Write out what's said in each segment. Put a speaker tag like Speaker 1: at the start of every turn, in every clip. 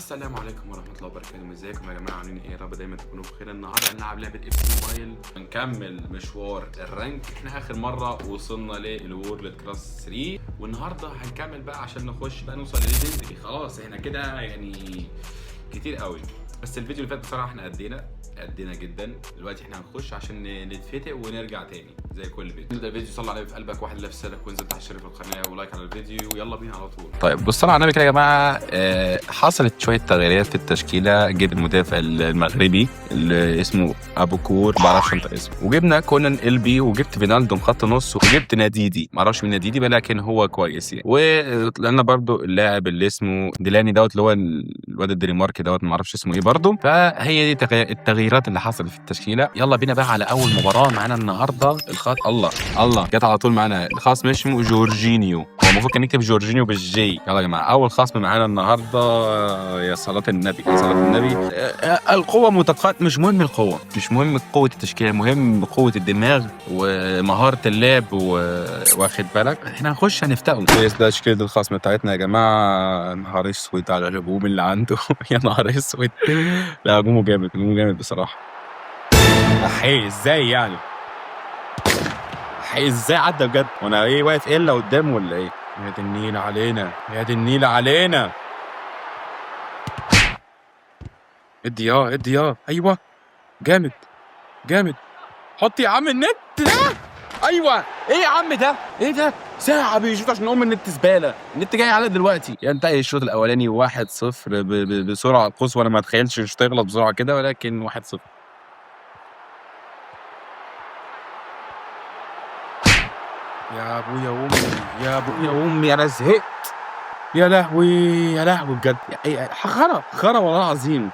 Speaker 1: السلام عليكم ورحمة الله وبركاته. ازيكم يا جماعة؟ عاملين ايه؟ يا رب دايما تكونوا بخير. النهارده هنلعب لعبة اف سي موبايل ونكمل مشوار الرانك. احنا اخر مرة وصلنا للورلد كلاس 3 والنهارده هنكمل بقى عشان نخش بقى نوصل لليجندري. خلاص احنا كده يعني كتير قوي، بس الفيديو اللي فات بصراحة احنا قدينا جدا. دلوقتي احنا هنخش عشان نتفتق ونرجع تاني زي كل فيديو. نبدا الفيديو صلي عليه في قلبك، واحد لف سلك وانزل تحت اشترك في القناه ولايك على الفيديو ويلا بينا على طول.
Speaker 2: طيب بصوا على النبي كده يا جماعه. حصلت شويه تغييرات في التشكيله. جيب المدافع المغربي اللي اسمه ابو كور، ما اعرفش انت اسمه، وجبنا كونان ال بي، وجبت فينالدوم خط نص، وجبت ناديدي ما اعرفش مين ناديدي بقى، لكن هو كويس يعني. ولقينا برضو اللاعب اللي اسمه ديلاني دوت، اللي هو الواد الدنماركي دوت، ما اعرفش اسمه ايه برضو. فهي دي التغييرات اللي حصلت في التشكيله. يلا بينا بقى على اول مباراه معانا النهارده. الخط الله جت على طول معانا. الخصم اسمه جورجينيو، هو المفروض كان نكتب جورجينيو بالجي. يلا يا جماعه اول خصم معانا النهارده. يا صلاه النبي يا صلاه النبي. القوه مش مهم القوه، مش مهم قوه التشكيله، مهم قوه الدماغ ومهاره اللعب. واخد بالك احنا هنخش هنفتقه. ده تشكيله الخصم بتاعتنا يا جماعه. نهار اسود على الهجوم اللي عنده. يا نهار اسود. لا هجومه جامد بصراحه. احي ازاي يعني؟ ازاي عدى بجد؟ وانا ايه واقف الا قدامه ولا ايه؟ يا دي النيل علينا، يا دي النيل علينا. ادي ايوه جامد. حط يا عم النت ده. ايوه ايه يا عم ده؟ ايه ده؟ ساعة بيشوط عشان نقوم النت زبالة. النت جاي على دلوقتي. ينتهي الشوط الاولاني 1-0 بسرعة قصوى. انا ما اتخيلش الشوط يغلط بسرعة كده، ولكن 1-0. يا ابويا وامي انا زهقت. يا لهوي بجد. خرا والله العظيم.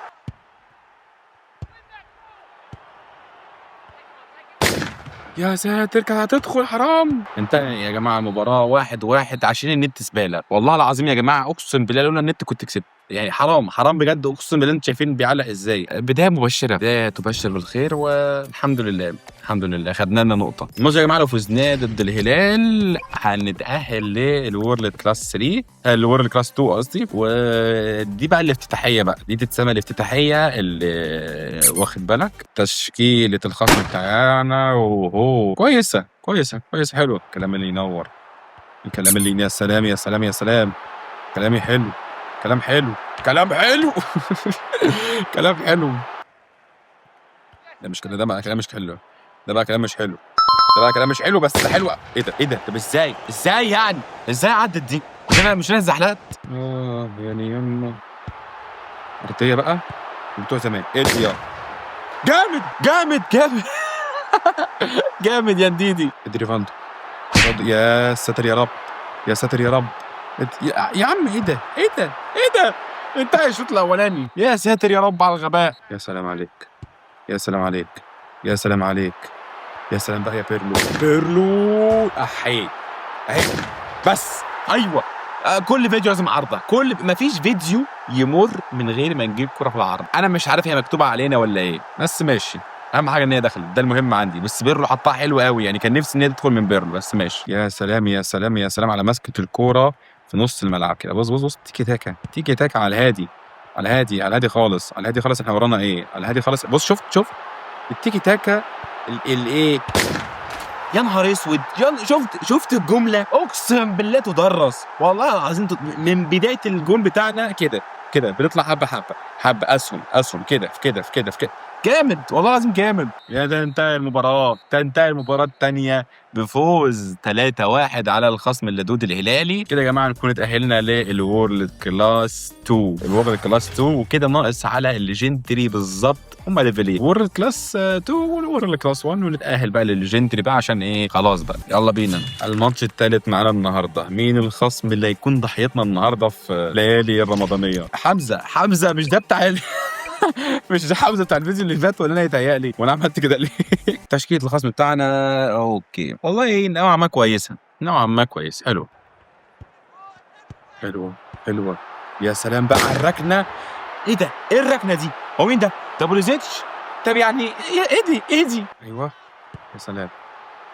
Speaker 2: يا ساتر كانت هتدخل حرام. انتهى يا جماعه المباراه 1-1 عشان النت زباله. والله العظيم يا جماعه اقسم بالله لولا النت كنت كسبت. يعني حرام بجد، اقسم بالله. انتوا شايفين بيعلق ازاي؟ بدايه تبشر بالخير، والحمد لله خدنا لنا نقطه. الماتش يا جماعه لو فزناه ضد الهلال هنتاهل للورلد كلاس 3، الورلد كلاس 2 قصدي. ودي بقى الافتتاحيه بقى، دي تتسمى الافتتاحيه اللي واخد بالك. تشكيله الخصم بتاعنا وهو كويسه حلو. الكلام اللي ينور، الكلام اللي يا سلام. كلام حلو. كلام حلو. ده مش كده، ده بقى كلام مش حلو. ده بقى كلام مش حلو بس ده حلو. ايه ده؟ طب ازاي يعني؟ ازاي عدت دي؟ مش انا الزحلقت. يعني يما ارتيه بقى بتوع زمان. ادي يا جامد جامد يا نديدي. ادي ريفاندو. يا ساتر يا رب. يا عم ايه ده؟ انتهى الشوط الاولاني. يا ساتر يا رب على الغباء. يا سلام عليك. يا سلام بقى يا بيرلو. احي بس. ايوه كل فيديو لازم عارضه. مفيش فيديو يمر من غير ما نجيب كرة في العرض. انا مش عارف هي مكتوبه علينا ولا ايه، بس ماشي. اهم حاجه ان هي دخلت، ده المهم عندي. بس بيرلو حطها حلو قوي يعني، كان نفسي ان هي تدخل من بيرلو، بس ماشي. يا سلام على مسكه الكوره في نص الملعب كده. بص تيكي تاكا على الهادي خالص. احنا ورانا ايه؟ على الهادي خالص. بص شوف التيكي تاكا الايه. يا نهار اسود. شفت الجمله؟ اقسم بالله تدرس والله العظيم. من بدايه الجون بتاعنا كده بنطلع حبه اسهم كده في كده جامد والله العظيم جامد. يا ده انتهى المباراه الثانيه بفوز 3-1 على الخصم اللدود الهلالي. كده يا جماعه نكون اتاهلنا للورلد كلاس 2. وكده ناقص على الليجندري بالظبط هما ليفلين، وورلد كلاس 2 وورلد كلاس 1، ونتاهل بقى للليجندري بقى عشان ايه خلاص بقى. يلا بينا الماتش الثالث معانا النهارده. مين الخصم اللي هيكون ضحيتنا النهارده في ليالي الرمضانيه؟ حمزه مش ده بتاع مش ده حمزه بتاع الفيديو اللي فات ولا انا يتهيألي؟ وانا عملت كده ليه؟ تشكيله الخصم بتاعنا اوكي والله نوعا ما كويسه. حلوه. يا سلام بقى على الركنه. ايه ده؟ ايه الركنه دي؟ هو مين ده؟ ده بوليزيتش. طب يعني ايه دي؟ ايوه يا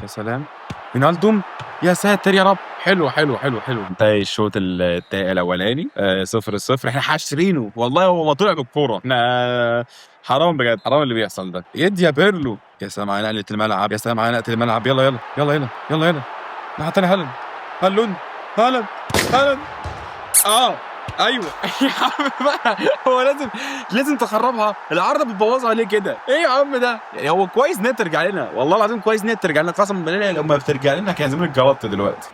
Speaker 2: سلام. فينالدوم. يا ساتر يا رب. حلو حلو حلو حلو. انتهى الشوط الاولاني 0-0. احنا حاشرينه والله، هو ما طلع بالكوره. احنا حرام بجد، حرام اللي بيحصل ده. يا بيرلو. يا سلام على نقله الملعب، يا سلام على نقله الملعب. يلا يلا يلا يلا يلا يلا. ناحيه تاني. هالاند هالاند هالاند هالاند. ايوه. يا عم بقى، هو لازم تخربها. العارضه بتبوظها ليه كده؟ ايه يا عم ده؟ يعني هو كويس ان هي ترجع لنا، والله العظيم كويس ان هي ترجع لنا. قسما بالله لما بترجع لنا كان زمان اتجلطت دلوقتي.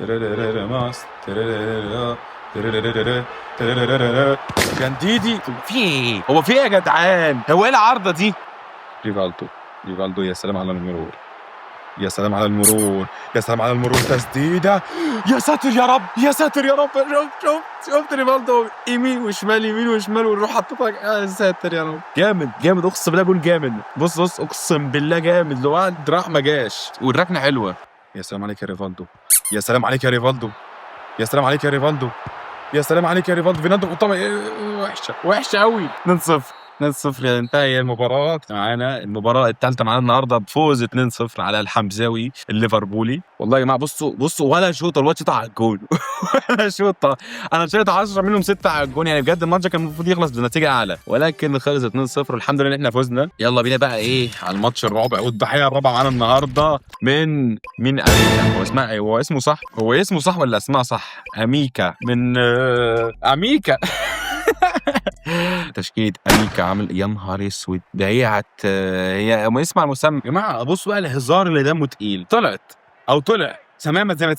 Speaker 2: كان ديدي. في ايه؟ هو في ايه يا جدعان؟ هو ايه العارضه دي؟ ريفالدو. يا سلام على المرور، يا سلام على المرور، يا سلام على المرور. تسديده. يا ساتر يا رب، يا ساتر يا رب. شفت ريفالدو يمين وشمال يمين وشمال ويروح حطيتها. يا ساتر يا رب. جامد جامد، اقسم بالله جول جامد. بص اقسم بالله جامد. لو قعد راح ما جاش، والركنه حلوه. يا سلام عليك يا ريفالدو، يا سلام عليك يا ريفالدو، يا سلام عليك يا ريفالدو، يا سلام عليك يا ريفالدو. فينالدو طبعا وحشه قوي. 2-0. 2-0 انتهى المباراة. معانا المباراة الثالثة معانا النهارده بفوز 2-0 على الحمزاوي الليفربولي. والله يا جماعة بصوا ولا شوطة، الواد شوطة على الجول. ولا شوطة. أنا شايط 10 منهم 6 على الجول. يعني بجد الماتش كان المفروض يخلص بنتيجة أعلى، ولكن خلص 2-0 والحمد لله إن إحنا فزنا. يلا بينا بقى إيه على الماتش الرابع والضحية الرابعة معانا النهارده من أميكا. هو اسمه صح؟ هو اسمه صح ولا اسمها صح؟ أميكا من أميكا. تشكيلة أميكا عامل. يا نهار اسود، ده هي هي اسمع المسمى يا جماعة. بصوا بقى الهزار اللي دمه تقيل. طلع سمامة زي ما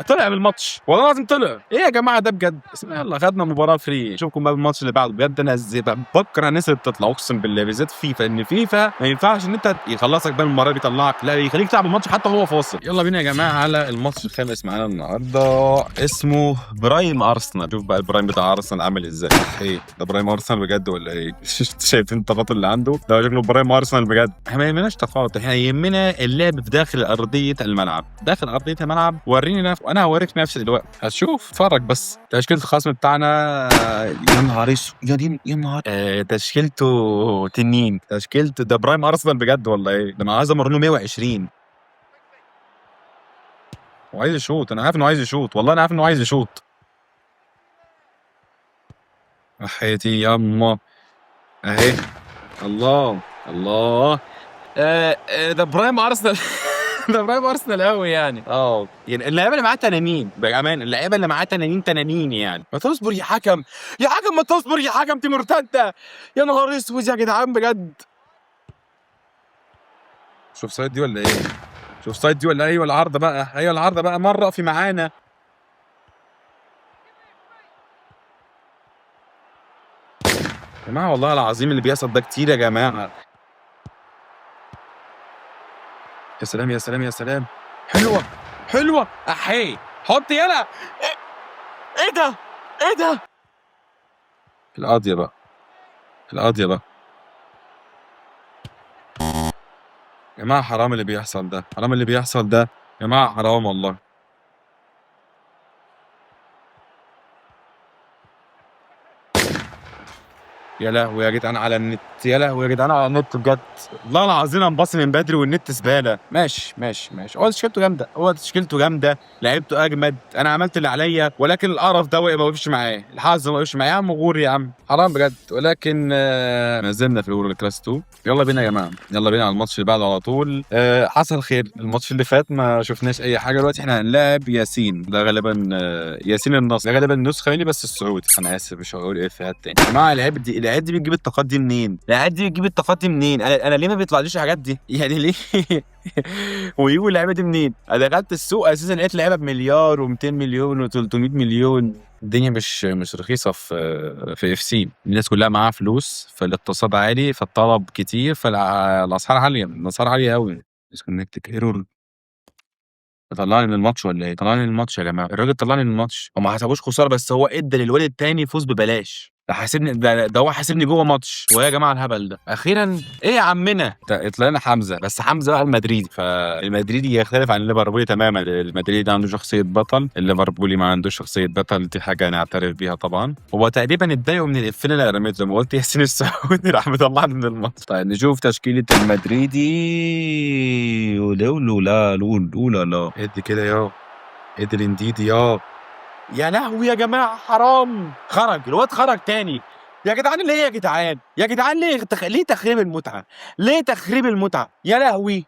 Speaker 2: طلع من الماتش، والله العظيم طلع. ايه يا جماعه ده بجد؟ يلا خدنا مباراه فري. اشوفكم بقى بالماتش اللي بعده. بجد انا بكره الناس اللي بتطلع، اقسم بالله بالذات فيفا. ان فيفا ما ينفعش ان انت يخلصك بقى المباراه بيطلعك، لا يخليك تلعب الماتش حتى وهو فاصل. يلا بينا يا جماعه على الماتش الخامس معانا النهارده، اسمه برايم ارسنال. شوف بقى البرايم بتاع ارسنال عامل ازاي. ايه ده برايم ارسنال بجد ولا ايه؟ شايفين التفاضل اللي عنده ده؟ شكله برايم ارسنال بجد. احنا ما يهمناش تفاضل، احنا يهمنا اللعب في داخل ارضيه الملعب. داخل ارضيه الملعب وريني نفسك وانا هوريك نفسي دلوقتي. هتشوف، اتفرج بس. تشكيله الخصم بتاعنا يا نهار اسود، يا نهار تشكيلته تنين. تشكيلته ده برايم ارسنال بجد ولا ايه؟ ده انا عايز امر له 120 وعايز يشوط. انا عارف انه عايز يشوط، والله انا عارف انه عايز يشوط. حياتي ياما اهي. الله الله. ده برايم ارسنال. ده برايم ارسنال قوي يعني. يعني اللعيبه اللي معاه تنانين بامان، اللعيبه اللي معاه تنانين يعني. ما تصبر يا حكم، يا حكم ما تصبر يا حكم، دي مرتده. يا نهار اسود يا جدعان بجد. شوف سايد دي ولا ايه؟ شوف سايد دي ولا ايه؟ العارضه بقى، ايوه العارضه بقى مره في معانا. يا جماعه والله العظيم اللي بيحصل ده كتير يا جماعه. يا سلام يا سلام يا سلام. حلوه احي. حط يلا. ايه ده؟ ايه ده؟ القاضيه بقى. يا جماعه حرام اللي بيحصل ده، حرام اللي بيحصل ده يا جماعه، حرام والله. يا لهوي يا جدعان على النت، يا لهوي يا جدعان على النت بجد. والله العظيم انا مباصي من بدري والنت زباله. ماشي. هو تشكيلته جامده، لعيبته اجمد. انا عملت اللي عليا، ولكن القرف ده ما وقفش معايا، الحظ ما وقفش معايا. يا عم غور يا عم، حرام بجد. ولكن ما زلنا في الاول كلاس 2. يلا بينا يا جماعه، يلا بينا على الماتش اللي بعده على طول. حصل خير. الماتش اللي فات ما شفناش اي حاجه. دلوقتي احنا هنلاعب ياسين. ده غالبا ياسين النصر، ده غالبا نسخه مني بس السعودي. انا اسف مش هقول ايه فيها تاني يا جماعه. العيال دي بتجيب الطاقات دي منين؟ انا ليه ما بيطلعليش الحاجات دي؟ يعني ليه؟ ويجيبوا اللعيبه دي منين؟ انا دخلت السوق اساسا لقيت لعيبه بمليار و200 مليون و300 مليون. الدنيا مش رخيصه في اف سي. الناس كلها معاها فلوس، فالاقتصاد عالي، فالطلب كتير، فالاسعار عاليه قوي. ديسكونكت ايرور. طلعني من الماتش ولا ايه؟ طلعني من الماتش يا جماعه. الراجل طلعني من الماتش. هو ما حسبوش خساره، بس هو ادى للواد التاني فوز ببلاش. حاسبني ده هو حاسبني جوه ماتش. ويا جماعه الهبل ده اخيرا ايه يا عمنا؟ طلعنا حمزه، بس حمزه بقى المدريدي، فالمدريدي يختلف عن الليفربولي تماما. المدريدي عنده شخصيه بطل، الليفربولي ما عندوش شخصيه بطل، دي حاجه نعترف بيها طبعا. هو تقريبا اتضايقوا من الافيه اللي رميته لما قلت ياسين السعودي راح مطلعني من الماتش. طيب نشوف تشكيله المدريدي. لا ادي كده يا ادي الانديدي يا لهوي يا جماعه حرام، خرج الواد، خرج تاني يا جدعان. ليه يا جدعان؟ يا جدعان ليه ليه تخريب المتعه؟ ليه تخريب المتعه يا لهوي؟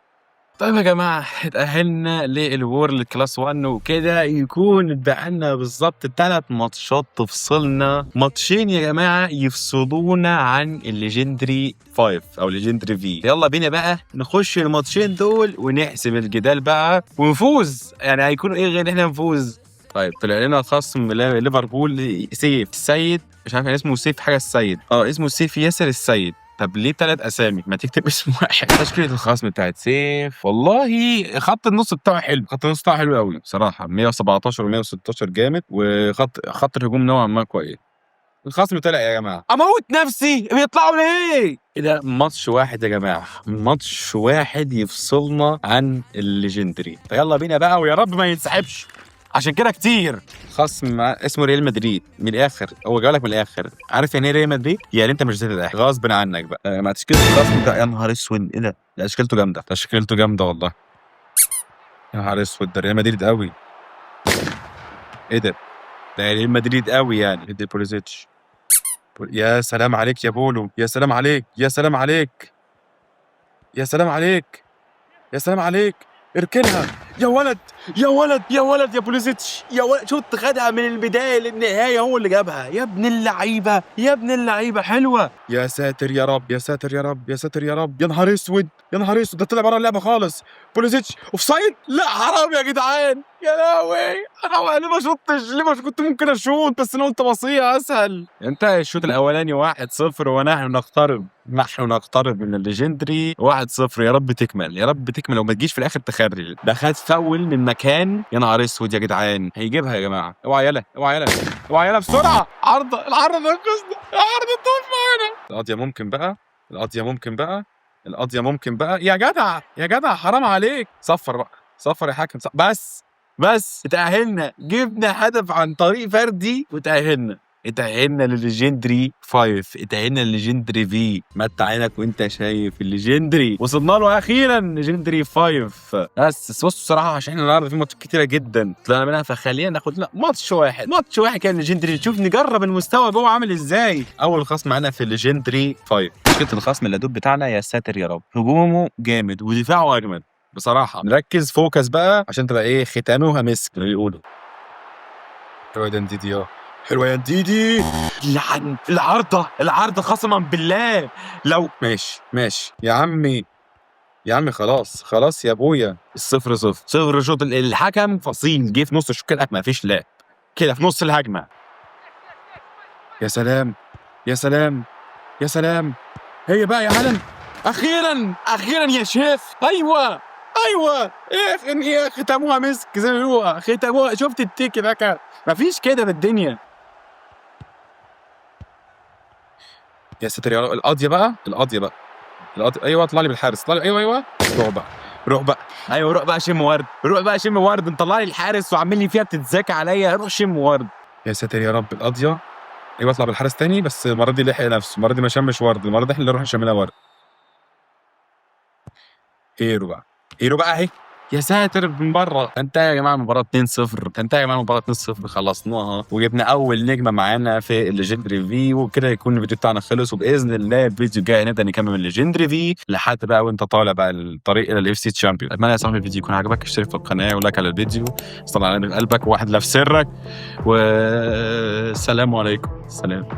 Speaker 2: طيب يا جماعه اتأهلنا للورلد كلاس 1 وكده يكون اتبقى لنا بالظبط 3 ماتشات تفصلنا. ماتشين يا جماعه يفصلونا عن الليجندري 5 او ليجندري في. يلا بينا بقى نخش الماتشين دول ونحسب الجدال بقى ونفوز. يعني هيكون ايه غير احنا نفوز؟ طيب طلع لنا خصم ليفربول سيف السيد، مش عارف اسمه سيف حاجه السيد، اسمه سيف ياسر السيد. طب ليه 3 اسامي؟ ما تكتب اسم واحد. تشكيله الخصم بتاعت سيف والله خط النص بتاعه حلو، خط النص بتاعه حلو قوي بصراحه، 117 و116 جامد، خط الهجوم نوعا ما كويس. الخصم طلع يا جماعه، اموت نفسي بيطلعوا ليه كده؟ ماتش واحد يا جماعه، ماتش واحد يفصلنا عن الليجندري. فيلا بينا بقى ويا رب ما ينسحبش، عشان كده كتير. خصم اسمه ريال مدريد من الاخر، هو جايلك من الاخر. عارف يعني ايه ريال مدريد؟ يعني انت مش زي ده غصب عنك بقى. مع تشكيله الخصم ده يا نهار اسود، ايه ده؟ تشكيلته جامده، تشكيلته جامده والله. يا نهار اسود، ده ريال مدريد قوي. ايه ده؟ ده ريال مدريد قوي يعني. ادي بوليزيتش. يا سلام عليك يا بولو، يا سلام عليك، يا سلام عليك، يا سلام عليك، يا سلام عليك. اركنها يا ولد، يا ولد، يا ولد، يا بوليزيتش، يا ولد. شفت خدها من البدايه للنهايه، هو اللي جابها. يا ابن اللعيبه، يا ابن اللعيبه، حلوه. يا ساتر يا رب، يا ساتر يا رب، يا ساتر يا رب. يا نهار اسود، يا نهار اسود، ده طلع بره اللعبه خالص. بوليزيتش اوفسايد. لا حرام يا جدعان، يا لهوي حرام. ليه ما شطتش؟ ليه ما كنت ممكن اشوط؟ بس انا قلت بصيها اسهل. انتهى الشوط الاولاني 1-0 ونحن نقترب من الليجندري 1-0. يا رب تكمل، يا رب تكمل وما تجيش في الاخر تخرج. ده خد فاول من مكان. يا نهار اسود يا جدعان، هيجيبها يا جماعه. اوعى يلا، اوعى يلا، اوعى يلا بسرعه. عرضه، العرضه ده قصدي، العرضه طوف معانا. القضيه ممكن بقى، القضيه ممكن بقى، القضيه ممكن بقى. يا جدع، يا جدع حرام عليك. صفر بقى، صفر يا حكم. بس اتأهلنا، جبنا هدف عن طريق فردي اتأهلنا للليجندري 5، اتأهلنا للليجندري في. متع عينك وانت شايف الليجندري وصلنا له اخيرا، ليجندري 5. بس بصوا الصراحه عشان احنا النهارده في ماتشات كتيره جدا طلعنا منها، فخلينا ناخد لنا ماتش واحد كان ليجندري، نشوف نجرب المستوى جوه عامل ازاي. اول خصم معانا في الليجندري 5 مشكله الخصم اللدود بتاعنا، يا ساتر يا رب. هجومه جامد ودفاعه اجمد بصراحه. نركز فوكس بقى عشان تبقى ايه ختامها مسك اللي بيقولوا. حلوه يا نديدي، حلوه يا نديدي. العارضه قسما بالله. لو ماشي يا عمي، يا عمي خلاص يا ابويا. 0-0 شوط. الحكم فصيل، جه في نص الشوط كده، ما فيش لعب كده في نص الهجمه. يا سلام يا سلام يا سلام. هي بقى يا هلن، اخيرا يا شيف. ايوه ايه ختموها مسك زي ما بيقولوا، ختموها. شفت التيكي ده؟ مفيش كده في الدنيا. يا ساتر يا رب. القضيه بقى. ايوه اطلع لي بالحارس، اطلع لي. ايوه روح بقى ايوه روح بقى شم ورد. مطلع لي الحارس وعامل لي فيها بتتذاكى عليا. روح شم ورد. يا ساتر يا رب. القضيه. ايوه اطلع بالحارس تاني، بس المره دي لحق نفسه، المره دي ما شمش ورد، المره دي احنا اللي نروح نشم لها ورد. هيرو بقى اهي. يا ساتر من بره. انتهى يا جماعه المباراه 2-0، خلصناها وجبنا اول نجمه معانا في الليجندري في. وكده يكون الفيديو بتاعنا خلص، وباذن الله الفيديو الجاي نبدا نكمل الليجندري في لحد بقى وانت طالع بقى الطريق الى الاف سي تشامبيون. اتمنى يا صاحبي الفيديو يكون عجبك، اشترك في القناه ولايك على الفيديو، صل على قلبك واحد لا في سرك، والسلام عليكم. سلام.